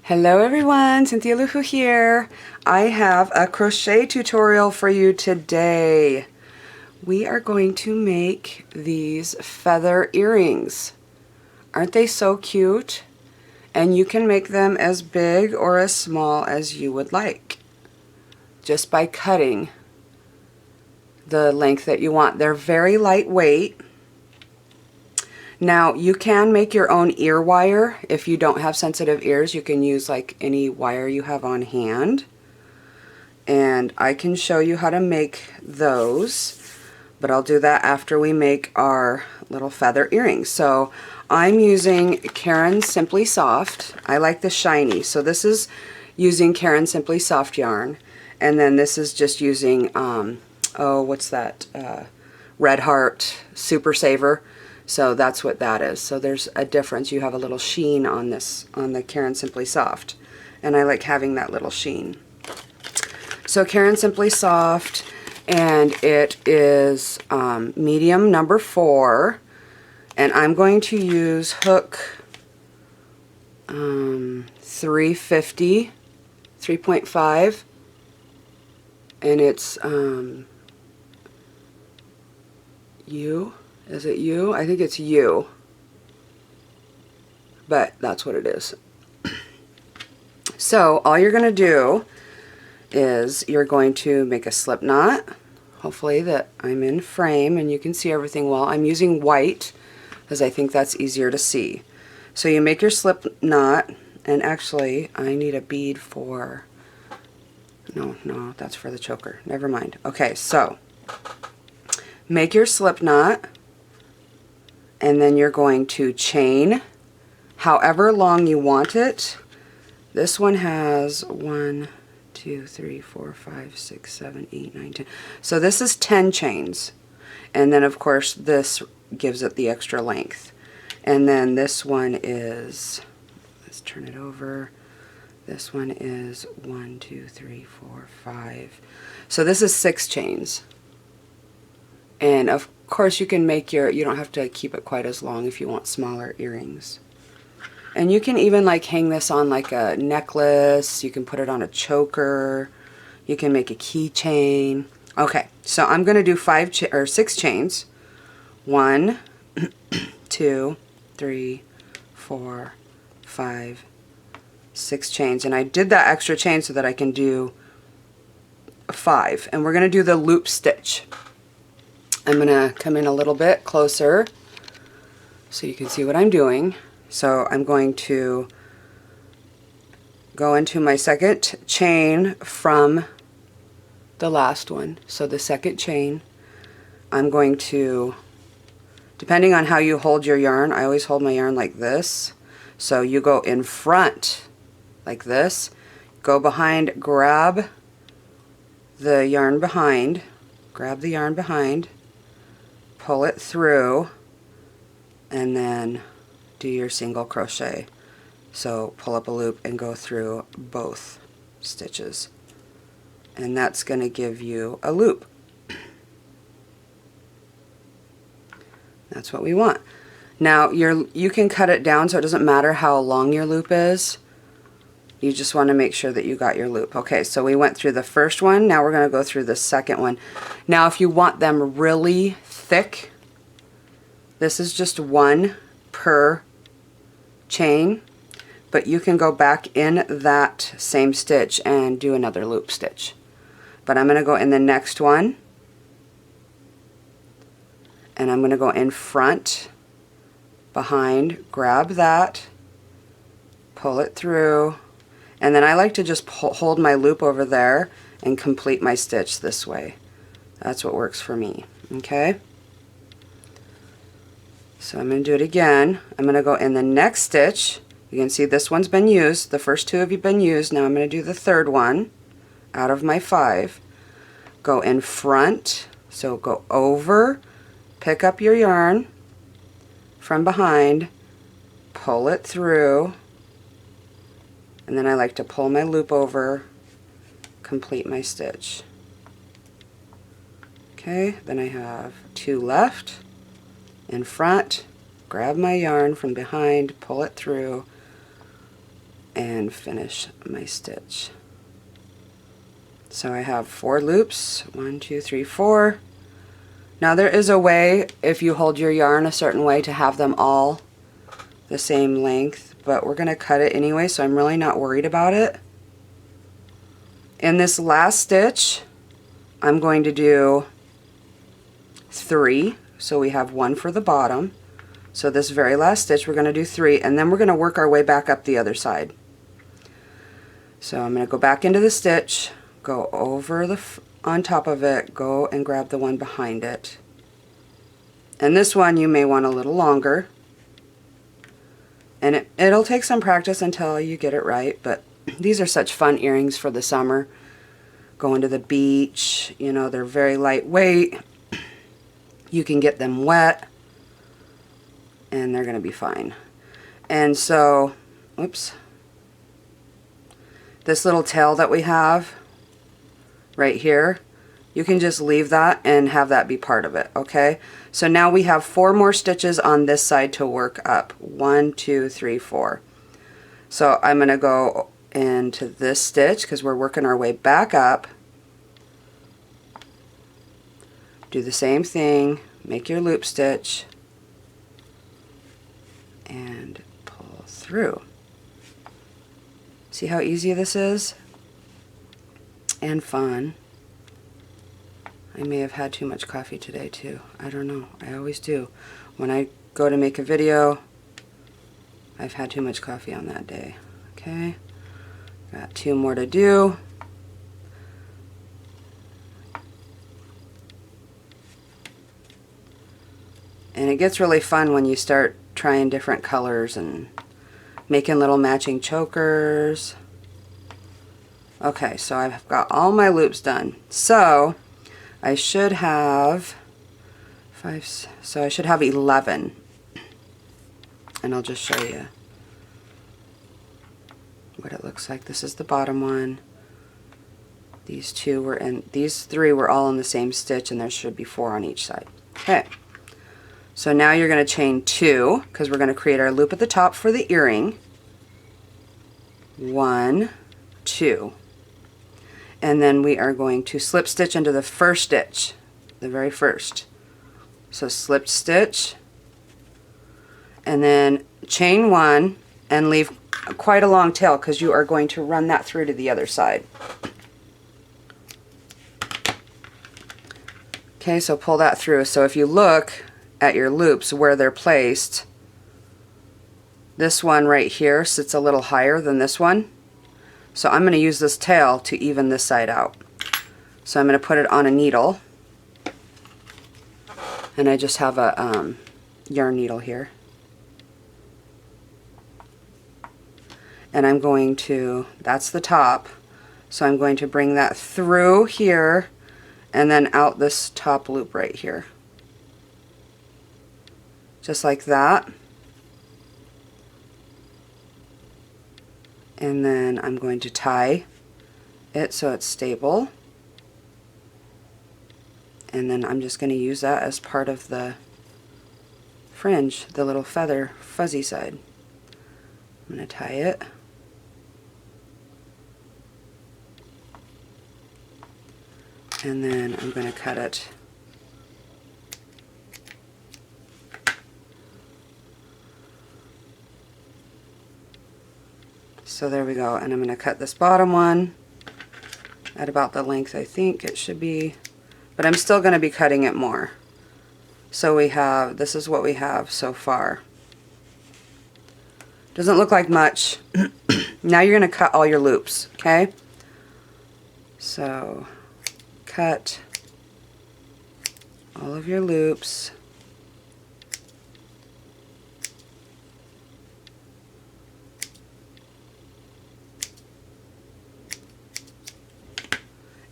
Hello everyone, cynthialoowho here. I have a crochet tutorial for you today. We are going to make these feather earrings. Aren't they so cute? And you can make them as big or as small as you would like, just by cutting the length that you want. They're very lightweight. Now, you can make your own ear wire. If you don't have sensitive ears, you can use like any wire you have on hand. And I can show you how to make those, but I'll do that after we make our little feather earrings. So I'm using Caron Simply Soft. I like the shiny, so this is using Caron Simply Soft yarn. And then this is just using, what's that? Red Heart Super Saver. So that's what that is. So there's a difference. You have a little sheen on this, on the Caron Simply Soft. And I like having that little sheen. So Caron Simply Soft, and it is medium number 4. And I'm going to use hook 350, 3.5. And it's U. Is it U? I think it's U. But that's what it is. So all you're going to do is you're going to make a slip knot. Hopefully that I'm in frame and you can see everything well. I'm using white because I think that's easier to see. So you make your slip knot, and actually I need a bead for, no, that's for the choker. Never mind. Okay, so make your slip knot. And then you're going to chain however long you want it. This one has 1, 2, 3, 4, 5, 6, 7, 8, 9, 10. So this is 10 chains. And then of course this gives it the extra length. And then this one is, let's turn it over. This one is 1, 2, 3, 4, 5. So this is 6 chains. And of course you can make you don't have to keep it quite as long if you want smaller earrings. And you can even like hang this on like a necklace, you can put it on a choker, you can make a keychain. Okay, so I'm going to do 6 chains. 1, 2, 3, 4, 5, 6 chains. And I did that extra chain so that I can do 5. And we're going to do the loop stitch. I'm going to come in a little bit closer so you can see what I'm doing. So I'm going to go into my second chain from the last one. So the second chain, I'm going to, depending on how you hold your yarn, I always hold my yarn like this. So you go in front like this, go behind, grab the yarn behind, pull it through, and then do your single crochet. So pull up a loop and go through both stitches, and that's going to give you a loop. That's what we want. Now you can cut it down so it doesn't matter how long your loop is. You just want to make sure that you got your loop. Okay, so we went through the first one. Now we're going to go through the second one. Now if you want them really thick, this is just 1 per chain, but you can go back in that same stitch and do another loop stitch. But I'm going to go in the next one, and I'm going to go in front, behind, grab that, pull it through, and then I like to just hold my loop over there and complete my stitch this way. That's what works for me. Okay? So I'm going to do it again. I'm going to go in the next stitch. You can see this one's been used. The first 2 have been used. Now I'm going to do the third one out of my 5. Go in front. So go over, pick up your yarn from behind, pull it through, and then I like to pull my loop over, complete my stitch. Okay, then I have 2 left. In front, grab my yarn from behind, pull it through, and finish my stitch. So I have 4 loops, 1, 2, 3, 4. Now there is a way, if you hold your yarn a certain way, to have them all the same length, but we're going to cut it anyway, so I'm really not worried about it. In this last stitch, I'm going to do 3, so we have 1 for the bottom. So this very last stitch we're going to do 3, and then we're going to work our way back up the other side. So I'm going to go back into the stitch, go over the on top of it, go and grab the one behind it. And this one you may want a little longer, and it'll take some practice until you get it right, but these are such fun earrings for the summer. Going to the beach, you know, they're very lightweight. You can get them wet, and they're going to be fine. And so, oops, this little tail that we have right here, you can just leave that and have that be part of it, okay? So now we have 4 more stitches on this side to work up. 1, 2, 3, 4. So I'm going to go into this stitch because we're working our way back up. Do the same thing, make your loop stitch, and pull through. See how easy this is? And fun. I may have had too much coffee today too. I don't know. I always do. When I go to make a video, I've had too much coffee on that day. Okay? Got 2 more to do. And it gets really fun when you start trying different colors and making little matching chokers. Okay, so I've got all my loops done. So I should have 5, so I should have 11. And I'll just show you what it looks like. This is the bottom one. These 2 were in, these 3 were all in the same stitch, and there should be 4 on each side. Okay. So now you're going to chain 2 because we're going to create our loop at the top for the earring. 1, 2. And then we are going to slip stitch into the first stitch, the very first. So slip stitch, and then chain 1 and leave quite a long tail because you are going to run that through to the other side. Okay, so pull that through. So if you look at your loops where they're placed, this one right here sits a little higher than this one. So I'm going to use this tail to even this side out. So I'm going to put it on a needle, and I just have a yarn needle here. And I'm going to, that's the top, so I'm going to bring that through here and then out this top loop right here. Just like that. And then I'm going to tie it so it's stable. And then I'm just going to use that as part of the fringe, the little feather fuzzy side. I'm going to tie it. And then I'm going to cut it. So there we go, and I'm going to cut this bottom one at about the length I think it should be, but I'm still going to be cutting it more. So we have, this is what we have so far. Doesn't look like much. Now you're going to cut all your loops, okay? So cut all of your loops.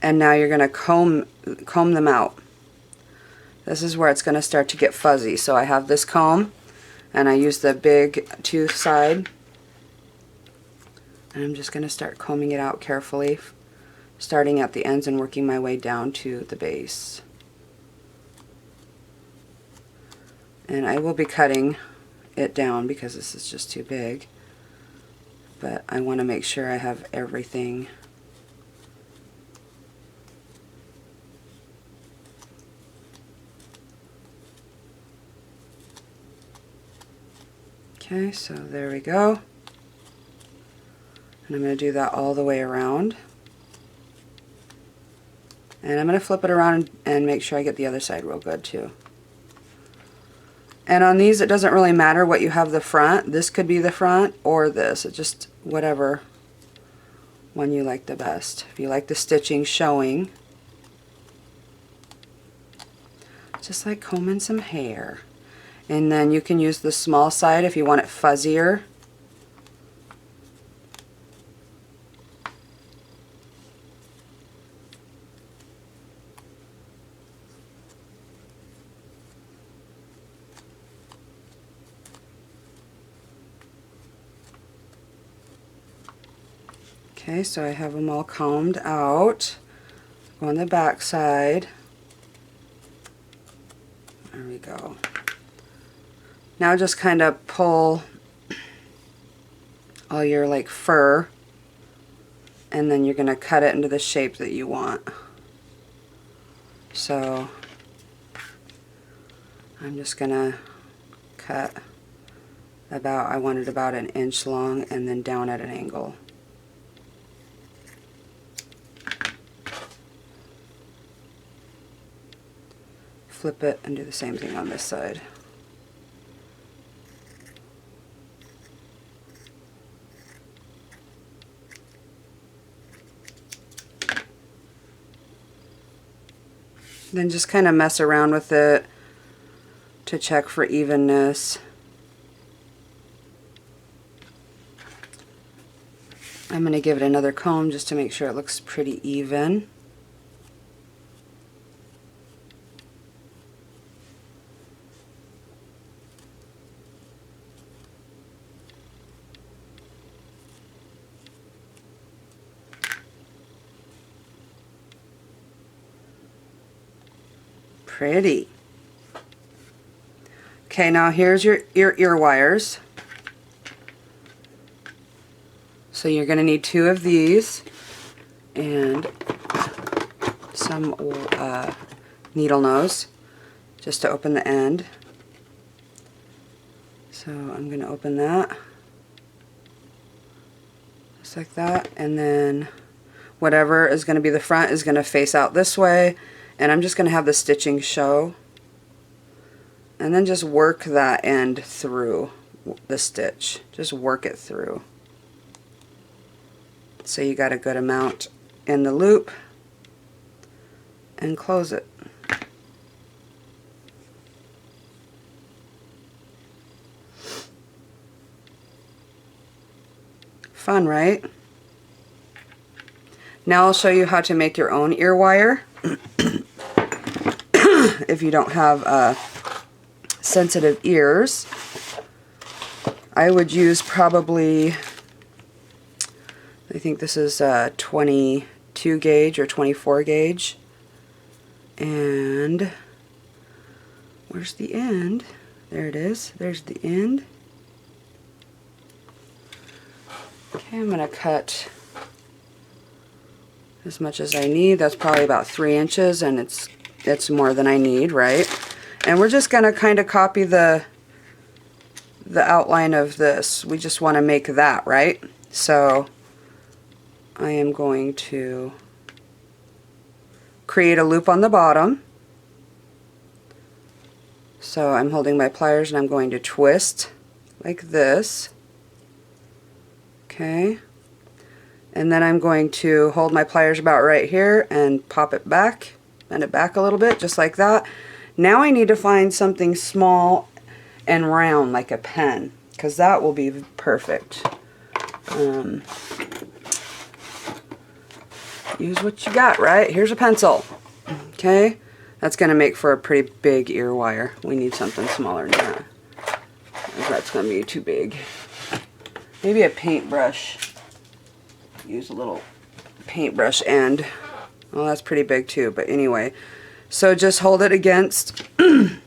And now you're going to comb them out. This is where it's going to start to get fuzzy. So I have this comb, and I use the big tooth side. And I'm just going to start combing it out carefully, starting at the ends and working my way down to the base. And I will be cutting it down because this is just too big. but I want to make sure I have everything. Okay, so there we go. And I'm going to do that all the way around. And I'm going to flip it around and make sure I get the other side real good too. And on these, it doesn't really matter what you have the front. This could be the front or this. It's just whatever one you like the best. If you like the stitching showing, just like combing some hair. And then you can use the small side if you want it fuzzier. Okay, so I have them all combed out. Go on the back side. There we go. Now just kind of pull all your like fur, and then you're going to cut it into the shape that you want. So I'm just going to cut about, I want it about an inch long and then down at an angle. Flip it and do the same thing on this side. Then just kind of mess around with it to check for evenness. I'm going to give it another comb just to make sure it looks pretty even. Pretty. Okay, now here's your ear wires. So you're going to need 2 of these and some needle nose just to open the end. So I'm going to open that just like that, and then whatever is going to be the front is going to face out this way. And I'm just going to have the stitching show, and then just work that end through the stitch. Just work it through. So you got a good amount in the loop, and close it. Fun, right? Now I'll show you how to make your own ear wire. If you don't have sensitive ears, I would use probably, I think this is 22 gauge or 24 gauge. And where's the end? There it is. There's the end. Okay, I'm going to cut as much as I need. That's probably about 3 inches, and it's more than I need, right? And we're just going to kind of copy the outline of this. We just want to make that, right? So I am going to create a loop on the bottom. So I'm holding my pliers and I'm going to twist like this. Okay. And then I'm going to hold my pliers about right here and pop it back, bend it back a little bit, just like that. Now I need to find something small and round, like a pen, because that will be perfect. Use what you got, right? Here's a pencil. Okay, that's going to make for a pretty big ear wire. We need something smaller than that. That's going to be too big. Maybe a paintbrush. Use a little paintbrush end. Well, that's pretty big too, but anyway. So just hold it against, and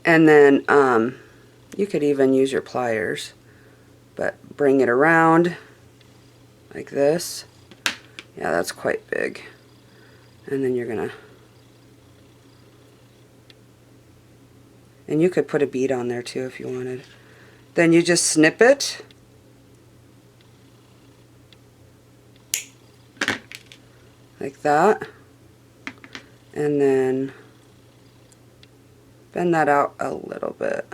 then you could even use your pliers, but bring it around like this. Yeah, that's quite big. And then you're gonna, and you could put a bead on there too if you wanted. Then you just snip it. Like that. And then bend that out a little bit.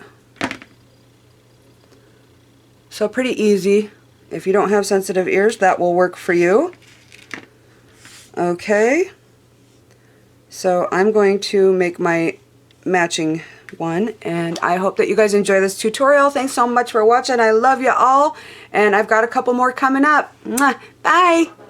So pretty easy. If you don't have sensitive ears, that will work for you. Okay. So I'm going to make my matching one, and I hope that you guys enjoy this tutorial. Thanks so much for watching. I love you all, and I've got a couple more coming up. Mwah. Bye!